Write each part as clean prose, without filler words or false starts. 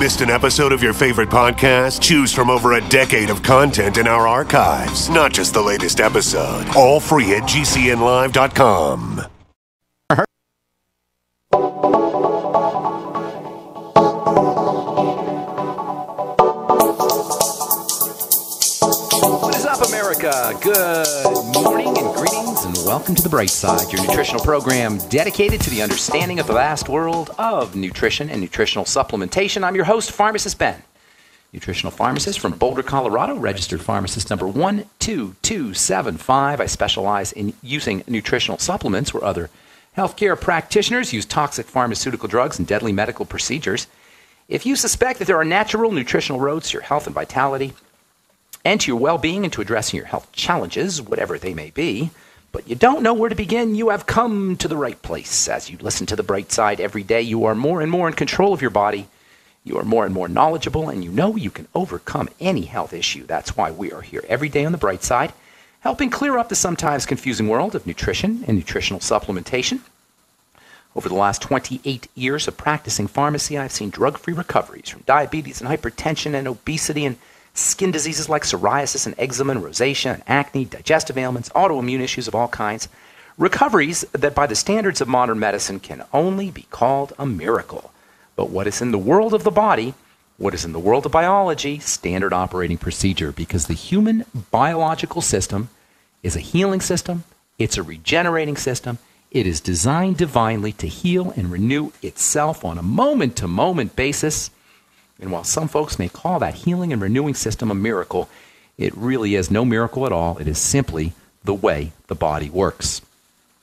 Missed an episode of your favorite podcast? Choose from over a decade of content in our archives, not just the latest episode. All free at gcnlive.com. What is up, America? Good morning and greetings and welcome to The Bright Side, your nutritional program dedicated to the understanding of the vast world of nutrition and nutritional supplementation. I'm your host, Pharmacist Ben, nutritional pharmacist from Boulder, Colorado, registered pharmacist number 12275. I specialize in using nutritional supplements where other healthcare practitioners use toxic pharmaceutical drugs and deadly medical procedures. If you suspect that there are natural nutritional roads to your health and vitality, and to your well-being and to addressing your health challenges, whatever they may be, but you don't know where to begin, you have come to the right place. As you listen to The Bright Side every day, you are more and more in control of your body. You are more and more knowledgeable, and you know you can overcome any health issue. That's why we are here every day on The Bright Side, helping clear up the sometimes confusing world of nutrition and nutritional supplementation. Over the last 28 years of practicing pharmacy, I've seen drug-free recoveries from diabetes and hypertension and obesity and skin diseases like psoriasis and eczema and rosacea and acne, digestive ailments, autoimmune issues of all kinds. Recoveries that by the standards of modern medicine can only be called a miracle. But what is in the world of the body, what is in the world of biology, standard operating procedure, because the human biological system is a healing system, it's a regenerating system, it is designed divinely to heal and renew itself on a moment-to-moment basis. And while some folks may call that healing and renewing system a miracle, it really is no miracle at all. It is simply the way the body works.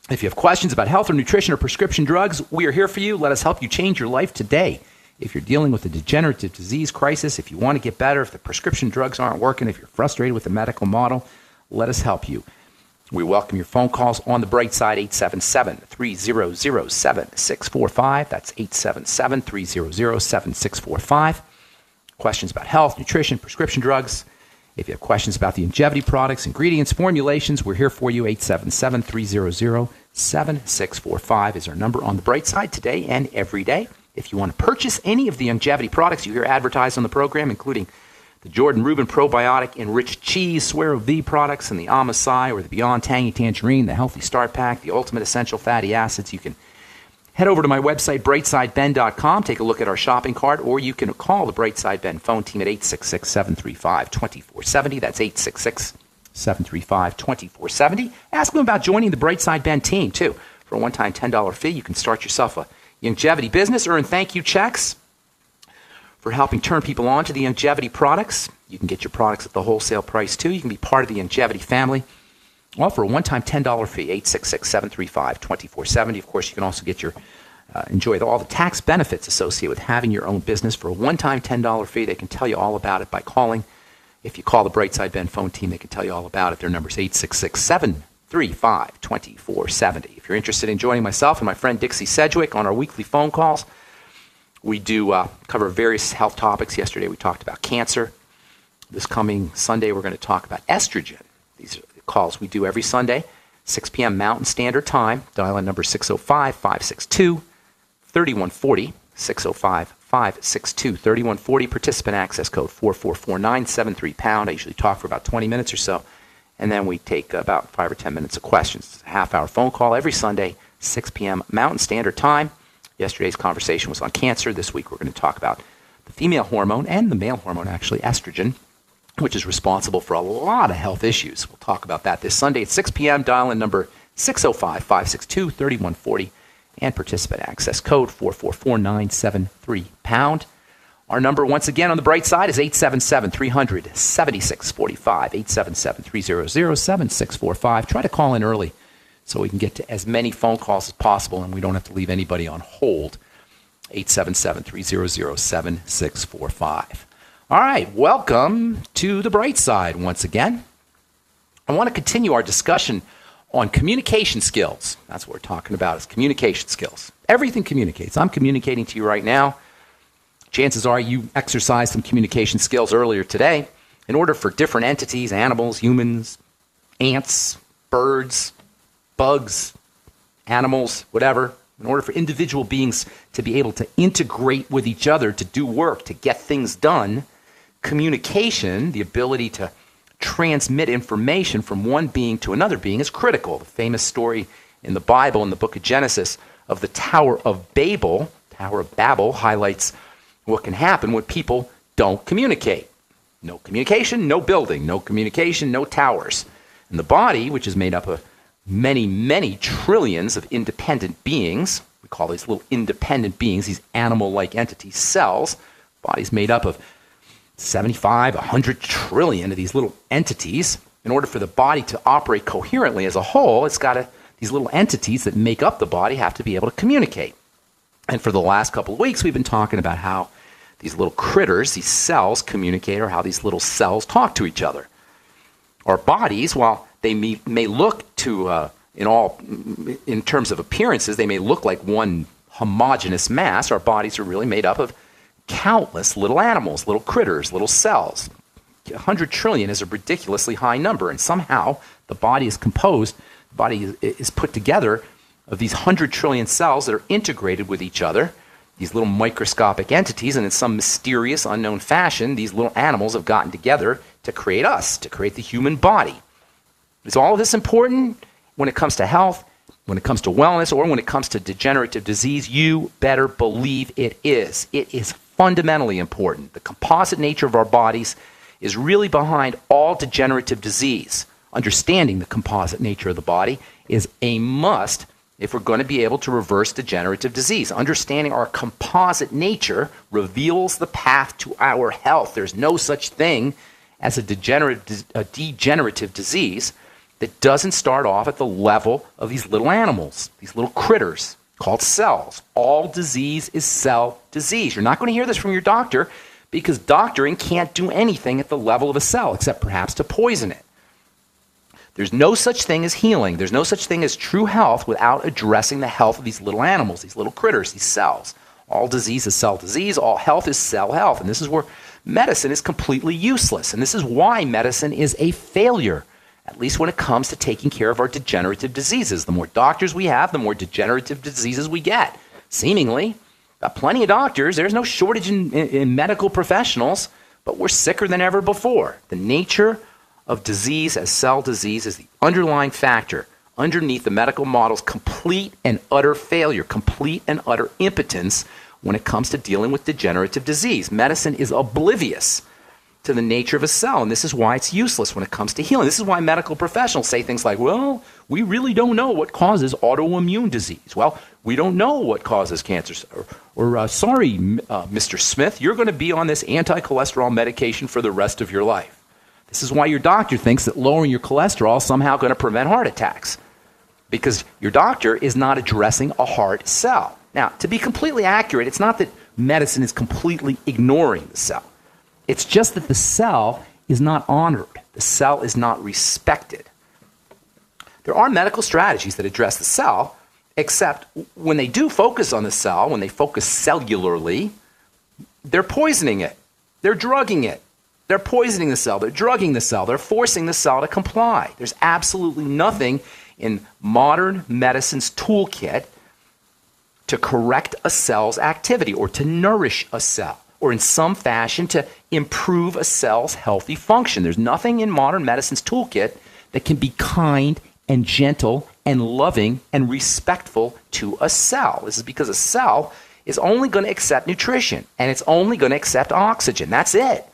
If you have questions about health or nutrition or prescription drugs, we are here for you. Let us help you change your life today. If you're dealing with a degenerative disease crisis, if you want to get better, if the prescription drugs aren't working, if you're frustrated with the medical model, let us help you. We welcome your phone calls on The Bright Side, 877-300-7645. That's 877-300-7645. Questions about health, nutrition, prescription drugs. If you have questions about the longevity products, ingredients, formulations, we're here for you. 877-300-7645 is our number on The Bright Side today and every day. If you want to purchase any of the longevity products you hear advertised on the program, including the Jordan Rubin Probiotic Enriched Cheese, Suero V products, and the Amasai or the Beyond Tangy Tangerine, the Healthy Start Pack, the Ultimate Essential Fatty Acids, you can head over to my website, brightsideben.com, take a look at our shopping cart, or you can call the Brightside Ben phone team at 866-735-2470. That's 866-735-2470. Ask them about joining the Brightside Ben team, too. For a one-time $10 fee, you can start yourself a longevity business, earn thank you checks for helping turn people on to the longevity products. You can get your products at the wholesale price, too. You can be part of the longevity family. All for a one-time $10 fee, 866-735-2470. Of course, you can also get your enjoy all the tax benefits associated with having your own business for a one-time $10 fee. They can tell you all about it by calling. If you call the Brightside Ben phone team, they can tell you all about it. Their number is 866-735-2470. If you're interested in joining myself and my friend Dixie Sedgwick on our weekly phone calls, we do cover various health topics. Yesterday we talked about cancer. This coming Sunday we're going to talk about estrogen. These are calls we do every Sunday, 6 p.m. Mountain Standard Time. Dial in number 605-562-3140, 605-562-3140. Participant access code 444973#. I usually talk for about 20 minutes or so, and then we take about 5 or 10 minutes of questions. It's a half-hour phone call every Sunday, 6 p.m. Mountain Standard Time. Yesterday's conversation was on cancer. This week we're going to talk about the female hormone and the male hormone, actually, estrogen, which is responsible for a lot of health issues. We'll talk about that this Sunday at 6 p.m. Dial in number 605-562-3140 and participant access code 444973#. Our number, once again, on the Bright Side is 877-300-7645, 877-300-7645. Try to call in early so we can get to as many phone calls as possible and we don't have to leave anybody on hold. 877-300-7645. All right, welcome to the Bright Side once again. I want to continue our discussion on communication skills. That's what we're talking about, is communication skills. Everything communicates. I'm communicating to you right now. Chances are you exercised some communication skills earlier today. In order for different entities, animals, humans, ants, birds, bugs, animals, whatever, In order for individual beings to be able to integrate with each other, to do work, to get things done, communication, the ability to transmit information from one being to another being, is critical. The famous story in the Bible, in the book of Genesis, of the Tower of Babel, highlights what can happen when people don't communicate. No communication, no building. No communication, no towers. And the body, which is made up of many, many trillions of independent beings, we call these little independent beings, these animal-like entities, cells. The body's made up of 75, 100 trillion of these little entities. In order for the body to operate coherently as a whole, these little entities that make up the body have to be able to communicate. And for the last couple of weeks, we've been talking about how these little critters, these cells, communicate, or how these little cells talk to each other. Our bodies, while they may look to, in terms of appearances, they may look like one homogeneous mass. Our bodies are really made up of countless little animals, little critters, little cells. 100 trillion is a ridiculously high number, and somehow the body is put together of these 100 trillion cells that are integrated with each other, these little microscopic entities, and in some mysterious, unknown fashion, these little animals have gotten together to create us, to create the human body. Is all of this important when it comes to health, when it comes to wellness, or when it comes to degenerative disease? You better believe it is. It is fundamentally important. The composite nature of our bodies is really behind all degenerative disease. Understanding the composite nature of the body is a must if we're going to be able to reverse degenerative disease. Understanding our composite nature reveals the path to our health. There's no such thing as a degenerative disease that doesn't start off at the level of these little animals, these little critters called cells. All disease is cell disease. You're not going to hear this from your doctor because doctoring can't do anything at the level of a cell except perhaps to poison it. There's no such thing as healing. There's no such thing as true health without addressing the health of these little animals, these little critters, these cells. All disease is cell disease. All health is cell health. And this is where medicine is completely useless. And this is why medicine is a failure, at least when it comes to taking care of our degenerative diseases. The more doctors we have, the more degenerative diseases we get. Seemingly, got plenty of doctors. There's no shortage in medical professionals, but we're sicker than ever before. The nature of disease as cell disease is the underlying factor underneath the medical model's complete and utter failure, complete and utter impotence when it comes to dealing with degenerative disease. Medicine is oblivious to the nature of a cell, and this is why it's useless when it comes to healing. This is why medical professionals say things like, well, we really don't know what causes autoimmune disease. Well, we don't know what causes cancer. Or sorry, Mr. Smith, you're going to be on this anti-cholesterol medication for the rest of your life. This is why your doctor thinks that lowering your cholesterol is somehow going to prevent heart attacks, because your doctor is not addressing a heart cell. Now, to be completely accurate, it's not that medicine is completely ignoring the cell. It's just that the cell is not honored. The cell is not respected. There are medical strategies that address the cell, except when they do focus on the cell, when they focus cellularly, they're poisoning it. They're drugging it. They're poisoning the cell. They're drugging the cell. They're forcing the cell to comply. There's absolutely nothing in modern medicine's toolkit to correct a cell's activity or to nourish a cell or in some fashion to improve a cell's healthy function. There's nothing in modern medicine's toolkit that can be kind and gentle and loving and respectful to a cell. This is because a cell is only going to accept nutrition, and it's only going to accept oxygen. That's it.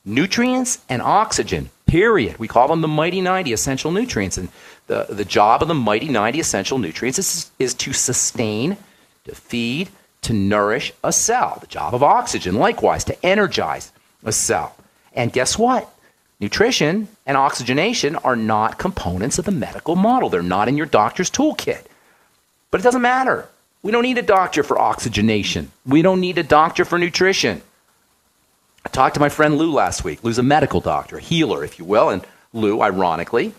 Nutrients and oxygen, period. We call them the mighty 90 essential nutrients. And the job of the mighty 90 essential nutrients is to sustain, to feed, to nourish a cell. The job of oxygen, likewise, to energize a cell. And guess what? Nutrition and oxygenation are not components of the medical model. They're not in your doctor's toolkit. But it doesn't matter. We don't need a doctor for oxygenation. We don't need a doctor for nutrition. I talked to my friend Lou last week. Lou's a medical doctor, a healer, if you will. And Lou, ironically,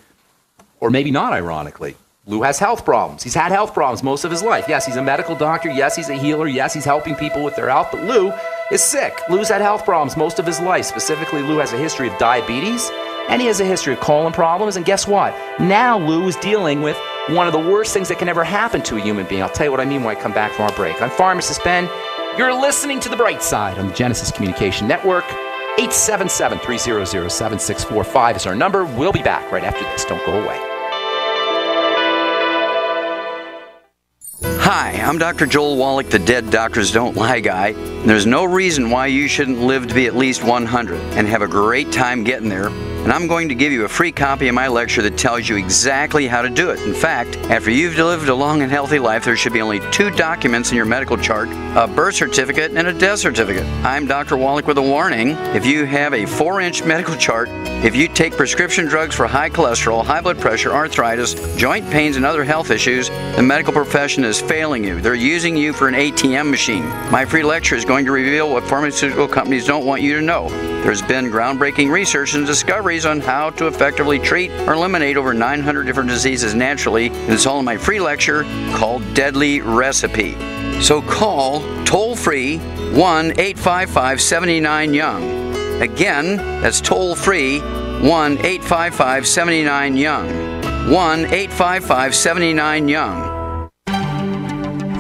or maybe not ironically, Lou has health problems. He's had health problems most of his life. Yes, he's a medical doctor. Yes, he's a healer. Yes, he's helping people with their health. But Lou is sick. Lou's had health problems most of his life. Specifically, Lou has a history of diabetes, and he has a history of colon problems. And guess what? Now Lou is dealing with one of the worst things that can ever happen to a human being. I'll tell you what I mean when I come back from our break. I'm Pharmacist Ben. You're listening to The Bright Side on the Genesis Communication Network. 877-300-7645 is our number. We'll be back right after this. Don't go away. Hi, I'm Dr. Joel Wallach, the Dead Doctors Don't Lie guy. And there's no reason why you shouldn't live to be at least 100 and have a great time getting there. And I'm going to give you a free copy of my lecture that tells you exactly how to do it. In fact, after you've lived a long and healthy life, there should be only 2 documents in your medical chart, a birth certificate and a death certificate. I'm Dr. Wallach with a warning. If you have a 4-inch medical chart, if you take prescription drugs for high cholesterol, high blood pressure, arthritis, joint pains, and other health issues, the medical profession is failing you. They're using you for an ATM machine. My free lecture is going to reveal what pharmaceutical companies don't want you to know. There's been groundbreaking research and discoveries on how to effectively treat or eliminate over 900 different diseases naturally, and it's all in my free lecture called Deadly Recipe. So call toll-free 1-855-79-YOUNG. Again, that's toll-free 1-855-79-YOUNG. 1-855-79-YOUNG.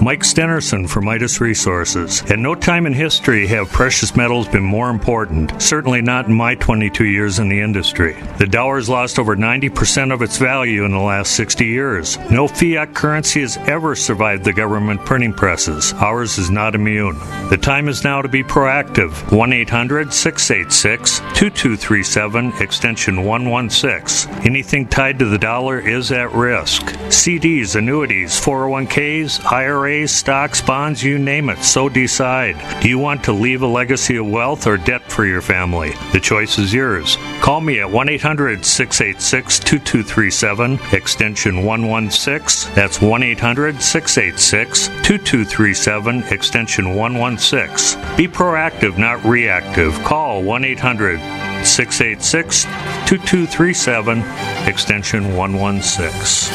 Mike Stenerson for Midas Resources. At no time in history have precious metals been more important, certainly not in my 22 years in the industry. The dollar has lost over 90% of its value in the last 60 years. No fiat currency has ever survived the government printing presses. Ours is not immune. The time is now to be proactive. 1-800-686-2237, extension 116. Anything tied to the dollar is at risk. CDs, annuities, 401ks, IRAs, stocks, bonds, you name it, so decide. Do you want to leave a legacy of wealth or debt for your family? The choice is yours. Call me at 1-800-686-2237, extension 116. That's 1-800-686-2237, extension 116. Be proactive, not reactive. Call 1-800-686-2237, extension 116.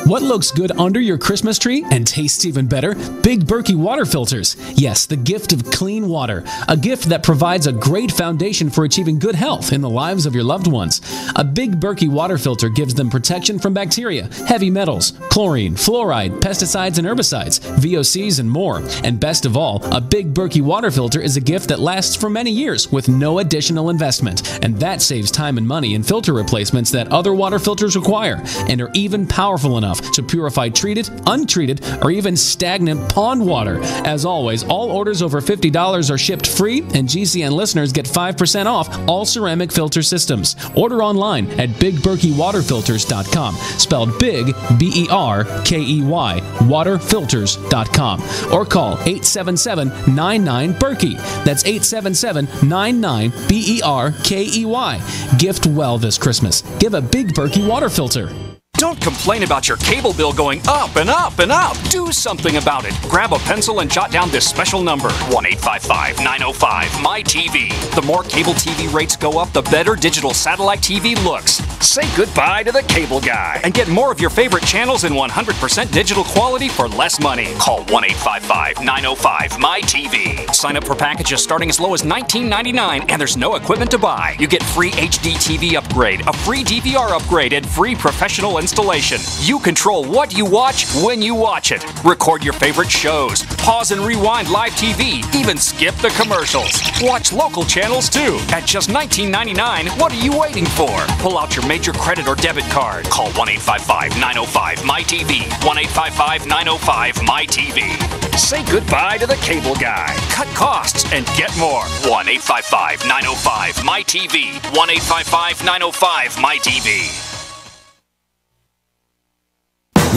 What looks good under your Christmas tree and tastes even better? Big Berkey water filters. Yes, the gift of clean water. A gift that provides a great foundation for achieving good health in the lives of your loved ones. A Big Berkey water filter gives them protection from bacteria, heavy metals, chlorine, fluoride, pesticides and herbicides, VOCs and more. And best of all, a Big Berkey water filter is a gift that lasts for many years with no additional investment. And that saves time and money in filter replacements that other water filters require and are even powerful enough to purify treated, untreated, or even stagnant pond water. As always, all orders over $50 are shipped free, and GCN listeners get 5% off all ceramic filter systems. Order online at BigBerkeyWaterFilters.com, spelled Big, Berkey, waterfilters.com, or call 877-99-BERKEY. That's 877-99-BERKEY. Gift well this Christmas. Give a Big Berkey water filter. Don't complain about your cable bill going up and up and up. Do something about it. Grab a pencil and jot down this special number, 1-855-905-MY-TV. The more cable TV rates go up, the better digital satellite TV looks. Say goodbye to the cable guy and get more of your favorite channels in 100% digital quality for less money. Call 1-855-905-MY-TV. Sign up for packages starting as low as $19.99, and there's no equipment to buy. You get free HD TV upgrade, a free DVR upgrade, and free professional installation. You control what you watch when you watch it. Record your favorite shows, pause and rewind live TV, even skip the commercials. Watch local channels too. At just $19.99, what are you waiting for? Pull out your major credit or debit card. Call 1-855-905-MY-TV. 1-855-905-MY-TV. Say goodbye to the cable guy. Cut costs and get more. 1-855-905-MY-TV. 1-855-905-MY-TV.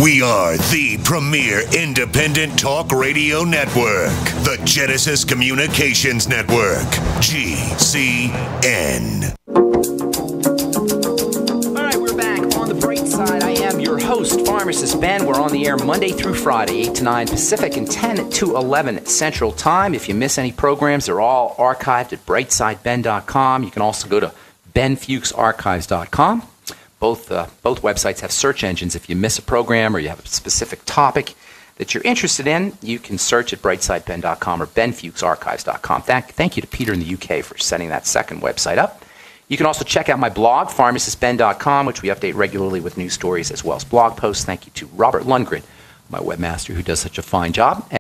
We are the premier independent talk radio network, the Genesis Communications Network, GCN. All right, we're back on the bright side. I am your host, Pharmacist Ben. We're on the air Monday through Friday, 8 to 9 Pacific and 10 to 11 Central Time. If you miss any programs, they're all archived at brightsideben.com. You can also go to benfuchsarchives.com. Both websites have search engines. If you miss a program or you have a specific topic that you're interested in, you can search at brightsideben.com or benfuchsarchives.com. Thank you to Peter in the UK for setting that second website up. You can also check out my blog, pharmacistben.com, which we update regularly with news stories as well as blog posts. Thank you to Robert Lundgren, my webmaster, who does such a fine job.